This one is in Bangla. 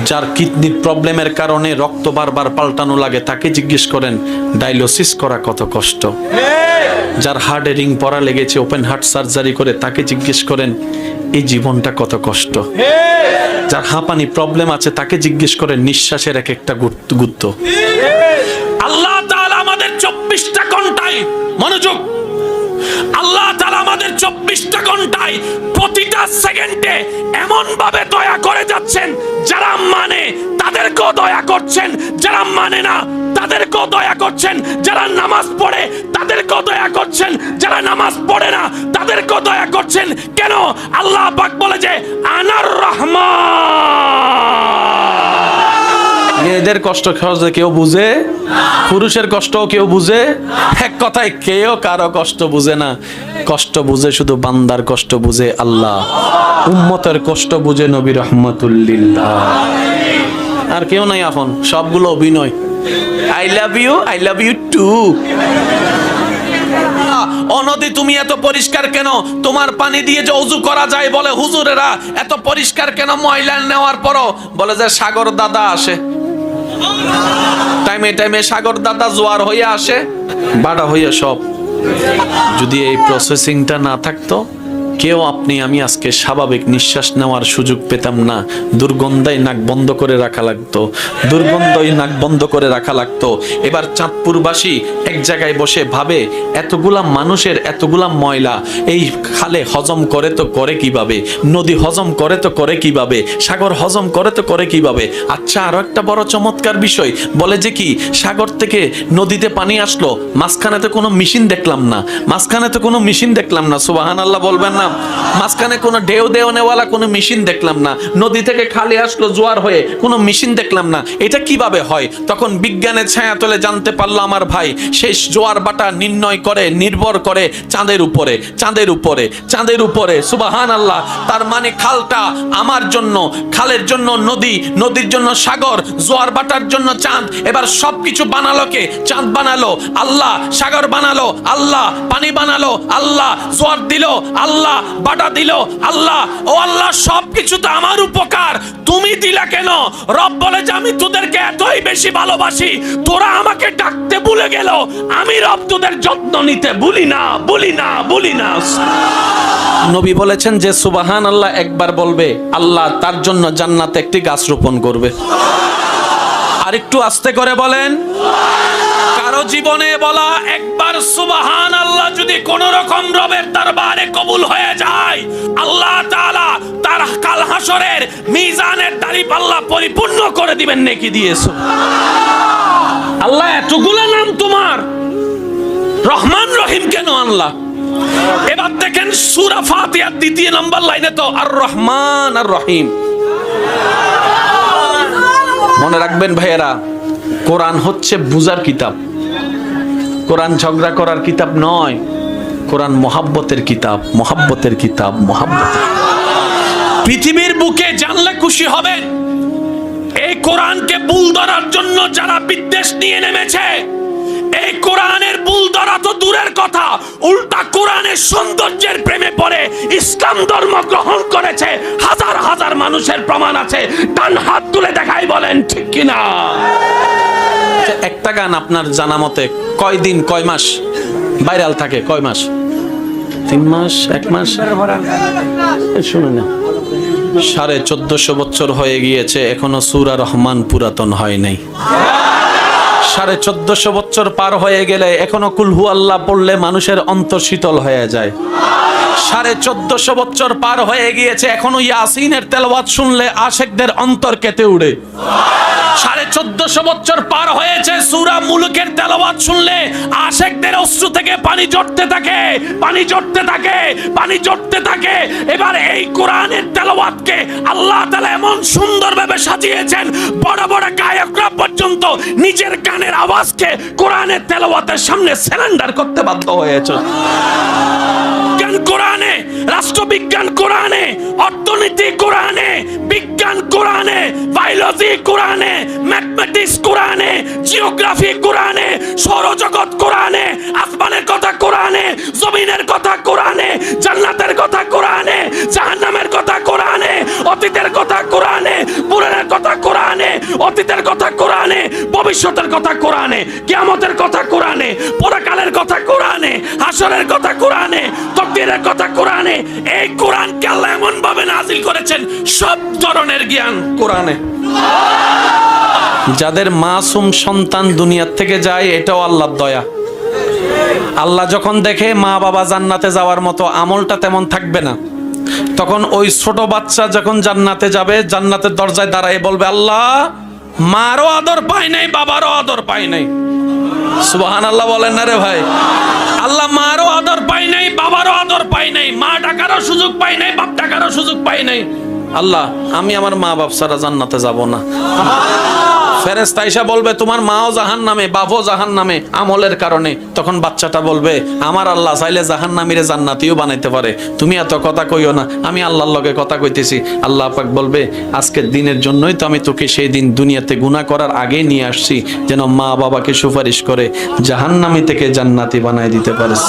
যার কিডনির প্রবলেমের কারণে রক্ত বারবার পাল্টানো লাগে তাকে জিজ্ঞেস করেন ডায়ালিসিস করা কত কষ্ট। যার হার্টে রিং পড়া লেগেছে, ওপেন হার্ট সার্জারি করে তাকে জিজ্ঞেস করেন এই জীবনটা কত কষ্ট। যার হাঁপানি প্রবলেম আছে তাকে জিজ্ঞেস করেন নিঃশ্বাসের এক একটা গুরুত্ব। আল্লাহ তাআলা আমাদের 24টা ঘন্টায়, মনোযোগ, আল্লাহ তাআলা আমাদের 24টা ঘন্টায় প্রতিটা সেকেন্ডে এমন ভাবে দয়া করে যাচ্ছেন, যারা মানে তাদেরকেও দয়া করছেন, যারা মানে না তাদেরকেও দয়া করছেন, যারা নামাজ পড়ে তাদেরকেও দয়া করছেন, যারা নামাজ পড়ে না তাদেরকেও দয়া করছেন। কেন? আল্লাহ পাক বলে যে আনার রহমান। মেয়েদের কষ্ট কেউ বুঝে, পুরুষের কষ্ট কেউ বুঝে, এক কথায় কেউ কারো কষ্ট বুঝে না। কষ্ট বুঝে শুধু বান্দার কষ্ট বুঝে আল্লাহ, উম্মতের কষ্ট বুঝে নবী রাহমাতুল লিল আলামিন। আর কেউ নাই আপন, সবগুলো অভিনয়। I love you too. ও নদী তুমি এত পরিষ্কার কেন? তোমার পানি দিয়ে যে ওযু করা যায়, বলে হুজুরেরা এত পরিষ্কার কেন? ময়লা নেওয়ার পরও বলে যে সাগর দাদা আসে, টাইমে টাইমে সাগর দাদা জোয়ার হইয়া আসে, বাড়া হইয়া সব। যদি এই প্রসেসিংটা না থাকতো, কেউ আপনি আমি আজকে স্বাভাবিক নিঃশ্বাস নেওয়ার সুযোগ পেতাম না। দুর্গন্ধায় নাক বন্ধ করে রাখা লাগতো, দুর্গন্ধই নাক বন্ধ করে রাখা লাগতো। এবার চাঁদপুরবাসী এক জায়গায় বসে ভাবে এতগুলা মানুষের এতগুলা ময়লা এই খালে হজম করে তো করে কিভাবে, নদী হজম করে তো করে কিভাবে, সাগর হজম করে তো করে কিভাবে। আচ্ছা, আরো একটা বড় চমৎকার বিষয় বলে যে কি, সাগর থেকে নদীতে পানি আসলো, মাঝখানে তো কোনো মেশিন দেখলাম না, মাঝখানে তো কোনো মেশিন দেখলাম না। সুবহানাল্লাহ বলবেন না? মাঝখানে কোনো ঢেউ দেওয়ানেওয়ালা কোনো মেশিন দেখলাম না। নদী থেকে খালি আসলো জোয়ার হয়ে, কোনো মেশিন দেখলাম না। এটা কিভাবে হয়? তখন বিজ্ঞানের ছায়া তলে জানতে পারলো আমার ভাই, শেষ জোয়ার বাটা নির্ণয় করে, নির্ভর করে চাঁদের উপরে, চাঁদের উপরে, চাঁদের উপরে। সুবহানাল্লাহ। তার মানে খালটা আমার জন্য, খালের জন্য নদী, নদীর জন্য সাগর, জোয়ার বাটার জন্য চাঁদ। এবার সবকিছু বানালো কে? চাঁদ বানালো আল্লাহ, সাগর বানালো আল্লাহ, পানি বানালো আল্লাহ, জোয়ার দিল আল্লাহ, বাটা দিল আল্লাহ। ও আল্লাহ, সবকিছু তো আমার উপকার, তুমি দিলা কেন? রব বলে যে আমি তোদেরকে এতই বেশি ভালোবাসি, তোরা আমাকে ডাকতে ভুলে গেল, আমি রব তোদের যত্ন নিতে ভুলি না, ভুলি না, ভুলি না। নবী বলেছেন যে সুবহানাল্লাহ একবার বলবে, আল্লাহ তার জন্য জান্নাতে একটি গাছ রোপণ করবে। আর একটু আস্তে করে বলেন। কারো জীবনে বলা একবার সুবহানাল্লাহ যদি কোন রকম রবের দরবারে কবুল হয়ে যায়, আল্লাহ তাআলা তার কাল হাসরের মিজানের দাড়িপাল্লা পরিপূর্ণ করে দিবেন নেকি দিয়ে। আল্লাহ এতগুলা নাম তোমার, রহমান রহিম কেন আল্লাহ? এবার দেখেন সূরা ফাতিহার ২য় নম্বর লাইনে তো আর রহমান আর রহিম। মনে রাখবেন ভাইয়েরা, কোরআন হচ্ছে বুঝার কিতাব, কোরআন ঝগড়া করার কিতাব নয়, কোরআন মহাব্বতের কিতাব, মহাব্বতের কিতাব, মহাব্বতের। পৃথিবীর বুকে জানলে খুশি হবেন, এই কোরআনকে ভুল ধরার জন্য যারা বিদ্বেষ নিয়ে নেমেছে, এই কোরআনের ভুল ধরা তো দূরের কথা, উল্টা কোরআনের সৌন্দর্যের প্রেমে পড়ে ইসলাম ধর্ম গ্রহণ করেছে হাজার হাজার মানুষের প্রমাণ আছে। ডান হাত তুলে দেখাই বলেন ঠিক কিনা? একটা গান আপনার জানা মতে কয় দিন কয় মাস ভাইরাল থাকে? কয় মাস? 3 মাস, 1 মাস? শুনে না, 1450 বছর হয়ে গিয়েছে, এখনো সূরা রহমান পুরাতন হয় নাই। 1450 বছর পার হয়ে গেলে এখনো কুল হু আল্লাহ পড়লে মানুষের অন্তর শীতল হয়ে যায়। 1450 বছর পার হয়ে গিয়েছে, এখনো ইয়াসিনের তেলাওয়াত শুনলে আশিকদের অন্তর কেঁপে ওঠে। 1450 বছর পার হয়েছে, সূরা মুলুকের তেলাওয়াত শুনলে আশিকদের অশ্রু থেকে পানি ঝরতে থাকে, পানি ঝরতে থাকে, পানি ঝরতে থাকে। এবার এই কোরআনের তেলাওয়াতকে আল্লাহ তাআলা এমন সুন্দরভাবে সাজিয়েছেন, বড় বড় গায়করা পর্যন্ত নিজের গানের আওয়াজকে কোরআনের তেলাওয়াতের সামনে সারেন্ডার করতে বাধ্য হয়েছে। কোরআনে, রাষ্ট্রবিজ্ঞান কোরআনে, অর্থনীতি কোরআনে, বিজ্ঞান কোরআনে, বায়োলজি কোরআনে, ম্যাথমেটিক্স কোরআনে, জিওগ্রাফি কোরআনে, সৌরজগৎ কোরআনে, আসমানের কথা কোরআনে, জমিনের কথা কোরআনে, জান্নাতের কথা কোরআনে, জাহান্নামের কথা কোরআনে, অতীতের কথা কোরআনে, পুরাণের কথা অতীতের কথা কোরআনে, ভবিষ্যতের কথা কোরআনে, কিয়ামতের কথা কোরআনে, পরকালের কথা কোরআনে, হাসরের কথা কোরআনে, তাকদীরের কথা কোরআনে। এই কোরআনকে আল্লাহ এমন ভাবে নাজিল করেছেন, সব ধরনের জ্ঞান কোরআনে। যাদের মাসুম সন্তান দুনিয়ার থেকে যায়, এটাও আল্লাহর দয়া। আল্লাহ যখন দেখে মা বাবা জান্নাতে যাওয়ার মতো আমলটা তেমন থাকবে না, তখন ওই ছোট বাচ্চা যখন জান্নাতে যাবে, জান্নাতের দরজায় দাঁড়ায় বলবে, আল্লাহ মারও আদর পাই নাই, বাবারও আদর পাই নাই। সুবহানাল্লাহ বলেন না রে ভাই? আল্লাহ মারও আদর পাই নাই, বাবারও আদর পাই নাই, মা ডাকারও সুযোগ পাই নাই, বাপ ডাকারও সুযোগ পাই নাই। আল্লাহ আমি আমার মা বাপ ছাড়া জান্নাতে যাব না। ফেরেশতা এসে বলবে, তোমার মাও জাহান্নামে, বাপও জাহান্নামে আমলের কারণে। তখন বাচ্চাটা বলবে, আমার আল্লাহ চাইলে জাহান্নামীরে জান্নাতীও বানাইতে পারে, তুমি এত কথা কইও না, আমি আল্লাহর লগে কথা কইতেছি। আল্লাহ পাক বলবে, আজকের দিনের জন্যই তো আমি তোকে সেই দিন দুনিয়াতে গুনাহ করার আগে নিয়ে আসছি, যেন মা বাবাকে সুপারিশ করে জাহান্নামী থেকে জান্নাতি বানাই দিতে পারিস।